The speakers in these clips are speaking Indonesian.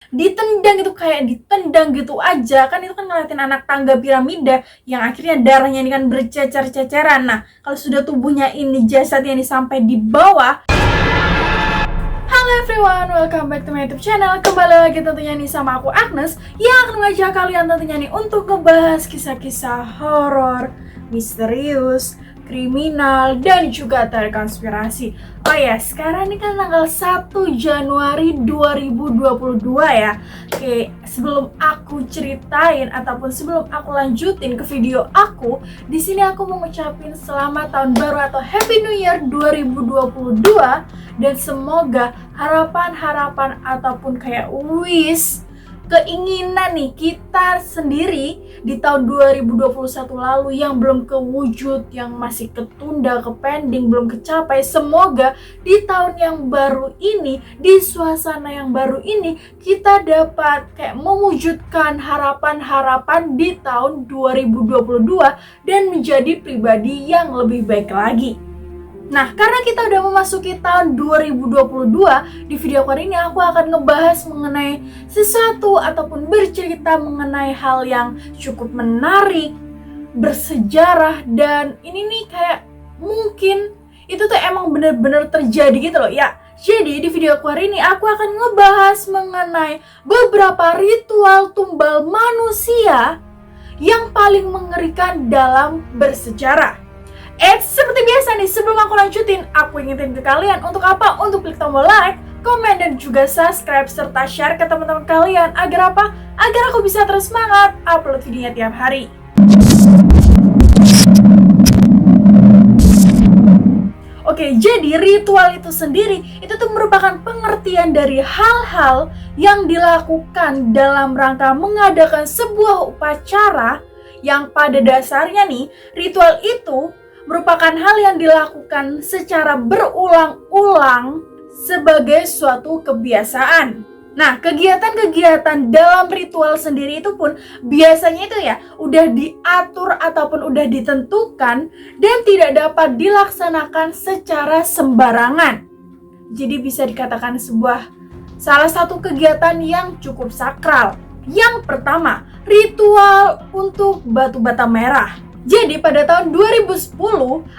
ditendang gitu, kayak ditendang gitu aja. Kan itu kan ngeliatin anak tangga piramida yang akhirnya darahnya ini kan bercecer-ceceran. Nah, kalau sudah tubuhnya ini, jasadnya ini sampai di bawah. Halo everyone, welcome back to my YouTube channel. Kembali lagi tentunya nih sama aku Agnes, yang akan mengajak kalian tentunya nih untuk ngebahas kisah-kisah horor, misterius, kriminal, dan juga terkonspirasi. Oh ya, sekarang ini kan tanggal 1 Januari 2022 ya. Oke, sebelum aku ceritain ataupun sebelum aku lanjutin ke video aku, di sini aku mau ngucapin selamat tahun baru atau Happy New Year 2022, dan semoga harapan-harapan ataupun kayak wish, keinginan nih kita sendiri di tahun 2021 lalu yang belum kewujud, yang masih ketunda, kepending, belum kecapai, semoga di tahun yang baru ini, di suasana yang baru ini, kita dapat kayak mewujudkan harapan-harapan di tahun 2022 dan menjadi pribadi yang lebih baik lagi. Nah, karena kita udah memasuki tahun 2022, di video kali ini aku akan ngebahas mengenai sesuatu ataupun bercerita mengenai hal yang cukup menarik, bersejarah, dan ini nih kayak mungkin itu tuh emang bener-bener terjadi gitu loh ya. Jadi di video kali ini aku akan ngebahas mengenai beberapa ritual tumbal manusia yang paling mengerikan dalam bersejarah. Seperti biasa nih, sebelum aku lanjutin, aku ingetin ke kalian untuk apa? Untuk klik tombol like, komen, dan juga subscribe, serta share ke teman-teman kalian. Agar apa? Agar aku bisa terus semangat upload videonya tiap hari. Oke, jadi ritual itu sendiri, itu tuh merupakan pengertian dari hal-hal yang dilakukan dalam rangka mengadakan sebuah upacara yang pada dasarnya nih, ritual itu merupakan hal yang dilakukan secara berulang-ulang sebagai suatu kebiasaan. Nah, kegiatan-kegiatan dalam ritual sendiri itu pun biasanya itu ya udah diatur ataupun udah ditentukan dan tidak dapat dilaksanakan secara sembarangan. Jadi bisa dikatakan salah satu kegiatan yang cukup sakral. Yang pertama, ritual untuk batu bata merah. Jadi pada tahun 2010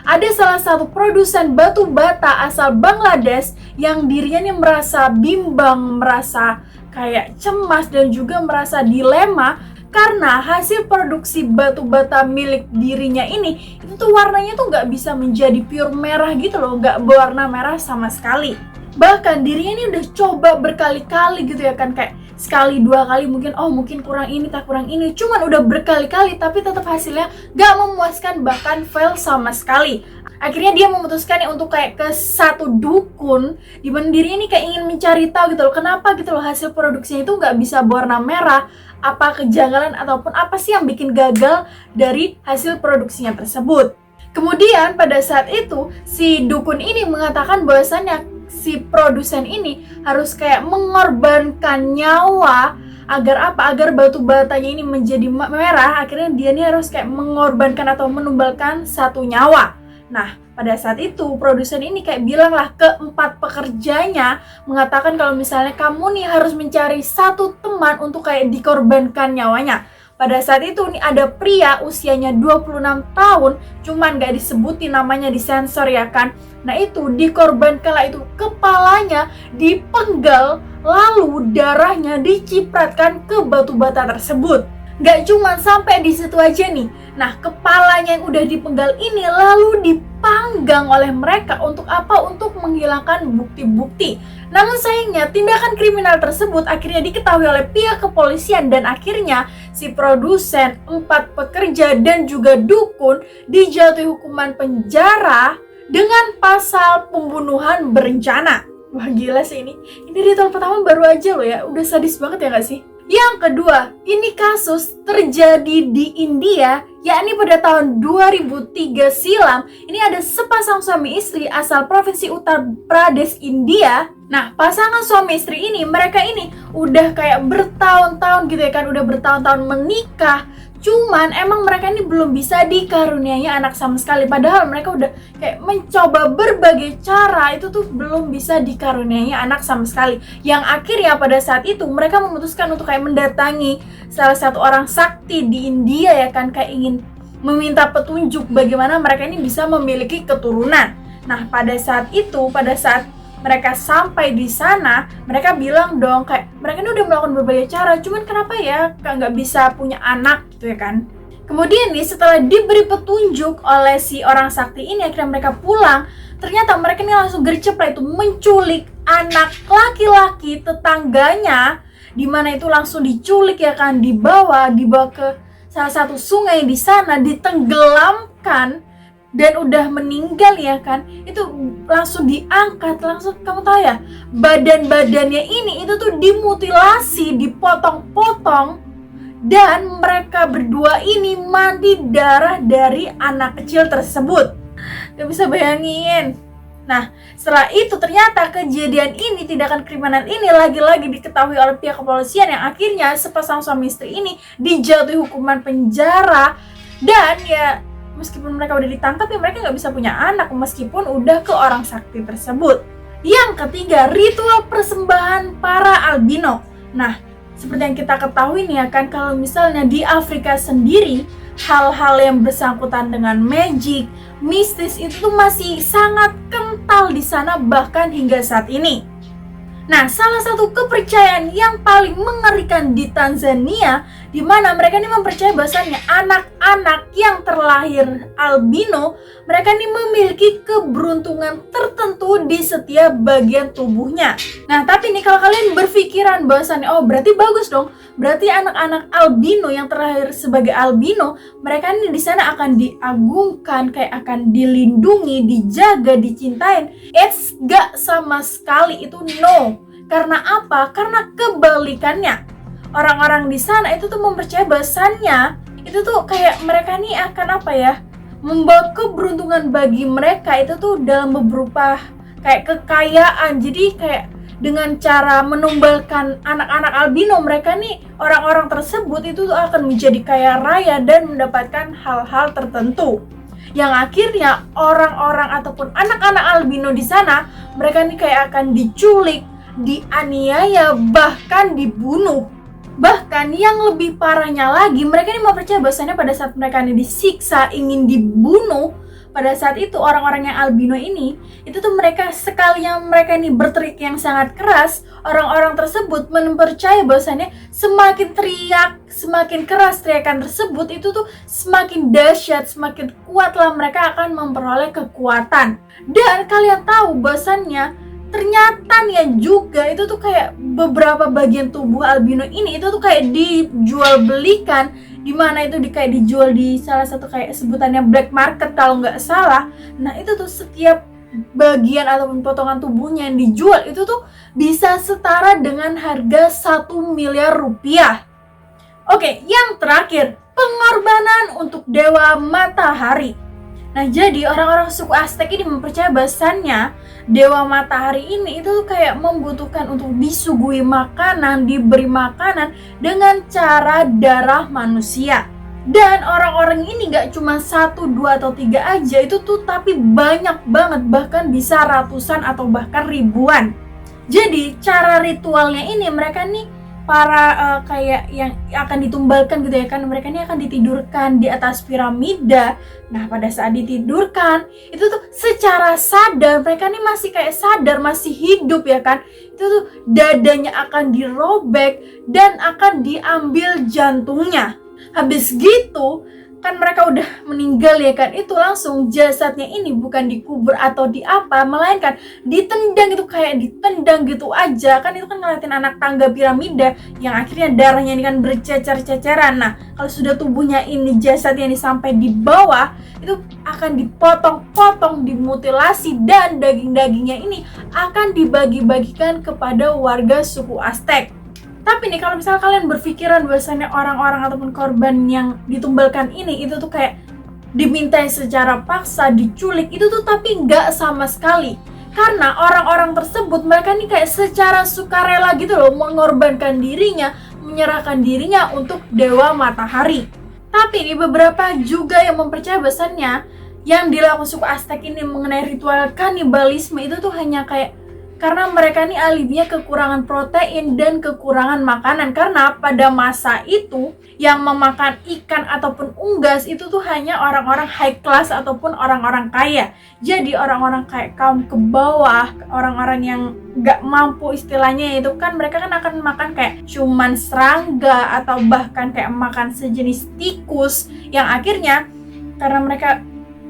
ada salah satu produsen batu bata asal Bangladesh yang dirinya nih merasa bimbang, merasa kayak cemas dan juga merasa dilema karena hasil produksi batu bata milik dirinya ini itu tuh warnanya tuh nggak bisa menjadi pure merah gitu loh, nggak berwarna merah sama sekali. Bahkan dirinya ini udah coba berkali-kali gitu ya kan, kayak sekali dua kali mungkin kurang ini tak kurang ini, cuman udah berkali-kali tapi tetap hasilnya gak memuaskan, bahkan fail sama sekali. Akhirnya dia memutuskan untuk kayak ke satu dukun di mana dirinya ini kayak ingin mencari tahu gitu loh, kenapa gitu loh hasil produksinya itu gak bisa berwarna merah, apa kejanggalan ataupun apa sih yang bikin gagal dari hasil produksinya tersebut. Kemudian pada saat itu si dukun ini mengatakan bahwasannya si produsen ini harus kayak mengorbankan nyawa agar apa? Agar batu batanya ini menjadi merah. Akhirnya dia nih harus kayak mengorbankan atau menumbalkan satu nyawa. Nah, pada saat itu produsen ini kayak bilang lah ke 4 pekerjanya, mengatakan kalau misalnya kamu nih harus mencari satu teman untuk kayak dikorbankan nyawanya. Pada saat itu nih ada pria usianya 26 tahun, cuman gak disebutin namanya, disensor ya kan. Nah itu dikorbankanlah itu, kepalanya dipenggal, lalu darahnya dicipratkan ke batu bata tersebut. Gak cuman sampai di situ aja nih. Nah, kepalanya yang udah dipenggal ini lalu dipanggang oleh mereka untuk apa? Untuk menghilangkan bukti-bukti. Namun sayangnya tindakan kriminal tersebut akhirnya diketahui oleh pihak kepolisian dan akhirnya si produsen, 4 pekerja, dan juga dukun dijatuhi hukuman penjara dengan pasal pembunuhan berencana. Wah gila sih ini. Ini ritual pertama baru aja loh ya, udah sadis banget ya gak sih? Yang kedua, ini kasus terjadi di India, yakni pada tahun 2003 silam. Ini ada sepasang suami istri asal provinsi Uttar Pradesh, India. Nah, pasangan suami istri ini, mereka ini udah kayak bertahun-tahun gitu ya kan, udah bertahun-tahun menikah. Cuman emang mereka ini belum bisa dikaruniai anak sama sekali. Padahal mereka udah kayak mencoba berbagai cara, itu tuh belum bisa dikaruniai anak sama sekali. Yang akhirnya pada saat itu mereka memutuskan untuk kayak mendatangi salah satu orang sakti di India ya kan, kayak ingin meminta petunjuk bagaimana mereka ini bisa memiliki keturunan. Nah, pada saat mereka sampai di sana, mereka bilang dong kayak mereka ini udah melakukan berbagai cara, cuman kenapa ya nggak bisa punya anak gitu ya kan. Kemudian nih setelah diberi petunjuk oleh si orang sakti ini, akhirnya mereka pulang. Ternyata mereka ini langsung gercep lah itu menculik anak laki-laki tetangganya, dimana itu langsung diculik ya kan, dibawa ke salah satu sungai di sana, ditenggelamkan. Dan udah meninggal ya kan, itu langsung diangkat, langsung kamu tahu ya, badan-badannya ini itu tuh dimutilasi, dipotong-potong, dan mereka berdua ini mandi darah dari anak kecil tersebut. Gak bisa bayangin. Nah, setelah itu ternyata kejadian ini, tindakan kriminal ini lagi-lagi diketahui oleh pihak kepolisian, yang akhirnya sepasang suami istri ini dijatuhi hukuman penjara. Dan ya meskipun mereka udah ditangkap, ya mereka nggak bisa punya anak meskipun udah ke orang sakti tersebut. Yang ketiga, ritual persembahan para albino. Nah, seperti yang kita ketahui nih ya kan, kalau misalnya di Afrika sendiri, hal-hal yang bersangkutan dengan magic, mistis itu tuh masih sangat kental di sana bahkan hingga saat ini. Nah, salah satu kepercayaan yang paling mengerikan di Tanzania, di mana mereka ini mempercayai bahwasannya anak-anak yang terlahir albino, mereka ini memiliki keberuntungan tertentu di setiap bagian tubuhnya. Nah, tapi nih kalau kalian berpikiran bahwasannya, oh berarti bagus dong, berarti anak-anak albino yang terlahir sebagai albino, mereka ini di sana akan diagungkan, kayak akan dilindungi, dijaga, dicintain. It's gak sama sekali, itu no. Karena apa? Karena kebalikannya. Orang-orang di sana itu tuh mempercayai bahwasannya itu tuh kayak mereka nih akan apa ya, membawa keberuntungan bagi mereka itu tuh dalam berupa kayak kekayaan. Jadi kayak dengan cara menumbalkan anak-anak albino, mereka nih orang-orang tersebut itu tuh akan menjadi kaya raya dan mendapatkan hal-hal tertentu. Yang akhirnya orang-orang ataupun anak-anak albino di sana, mereka nih kayak akan diculik, dianiaya, bahkan dibunuh. Bahkan yang lebih parahnya lagi, mereka ini mempercayai bahwasannya pada saat mereka ini disiksa, ingin dibunuh, pada saat itu orang-orang yang albino ini, itu tuh mereka sekalinya mereka ini berteriak yang sangat keras, orang-orang tersebut mempercayai bahwasannya semakin teriak, semakin keras teriakan tersebut, itu tuh semakin dahsyat, semakin kuatlah mereka akan memperoleh kekuatan. Dan kalian tahu bahwasannya ternyata ya juga itu tuh kayak beberapa bagian tubuh albino ini itu tuh kayak dijual belikan, dimana itu kayak dijual di salah satu kayak sebutannya black market kalau nggak salah. Nah itu tuh setiap bagian ataupun potongan tubuhnya yang dijual itu tuh bisa setara dengan harga 1 miliar rupiah. Oke, yang terakhir, pengorbanan untuk dewa matahari. Nah, jadi orang-orang suku Aztec ini mempercayai bahwasannya dewa matahari ini itu kayak membutuhkan untuk disuguhi makanan, diberi makanan dengan cara darah manusia. Dan orang-orang ini gak cuma 1, 2, atau 3 aja itu tuh, tapi banyak banget, bahkan bisa ratusan atau bahkan ribuan. Jadi cara ritualnya ini mereka nih para kayak yang akan ditumbalkan gitu ya kan, mereka ini akan ditidurkan di atas piramida. Nah pada saat ditidurkan itu tuh secara sadar mereka ini masih kayak sadar, masih hidup ya kan, itu tuh dadanya akan dirobek dan akan diambil jantungnya. Habis gitu kan mereka udah meninggal ya kan, itu langsung jasadnya ini bukan dikubur atau di apa, melainkan ditendang, itu kayak ditendang gitu aja kan. Itu kan ngeliatin anak tangga piramida yang akhirnya darahnya ini kan bercecer-ceceran. Nah kalau sudah tubuhnya ini, jasadnya ini sampai di bawah, itu akan dipotong-potong, dimutilasi, dan daging-dagingnya ini akan dibagi-bagikan kepada warga suku Aztec. Tapi nih kalau misalnya kalian berpikiran bahwasannya orang-orang ataupun korban yang ditumbalkan ini itu tuh kayak dimintai secara paksa, diculik, itu tuh tapi nggak sama sekali. Karena orang-orang tersebut mereka nih kayak secara sukarela gitu loh, mengorbankan dirinya, menyerahkan dirinya untuk dewa matahari. Tapi nih beberapa juga yang mempercayai bahwasannya yang dilakukan suku Aztec ini mengenai ritual kanibalisme itu tuh hanya kayak karena mereka ini alibinya kekurangan protein dan kekurangan makanan. Karena pada masa itu yang memakan ikan ataupun unggas itu tuh hanya orang-orang high class ataupun orang-orang kaya. Jadi orang-orang kayak kaum ke bawah, orang-orang yang gak mampu istilahnya itu kan mereka kan akan makan kayak cuman serangga atau bahkan kayak makan sejenis tikus yang akhirnya karena mereka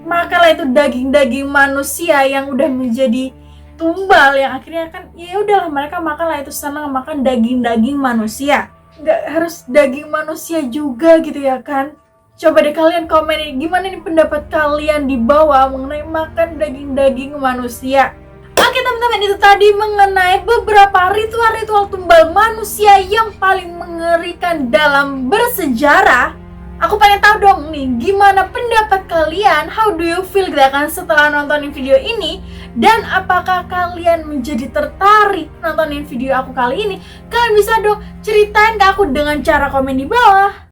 makanlah itu daging-daging manusia yang udah menjadi tumbal yang akhirnya kan ya udahlah mereka makanlah itu senang makan daging-daging manusia. Nggak harus daging manusia juga gitu ya kan. Coba deh kalian komen ini gimana nih pendapat kalian di bawah mengenai makan daging-daging manusia. Oke teman-teman, itu tadi mengenai beberapa ritual-ritual tumbal manusia yang paling mengerikan dalam bersejarah. Aku pengen tahu dong nih, gimana pendapat kalian? How do you feel gitu kan setelah nontonin video ini? Dan apakah kalian menjadi tertarik nontonin video aku kali ini? Kalian bisa dong ceritain ke aku dengan cara komen di bawah.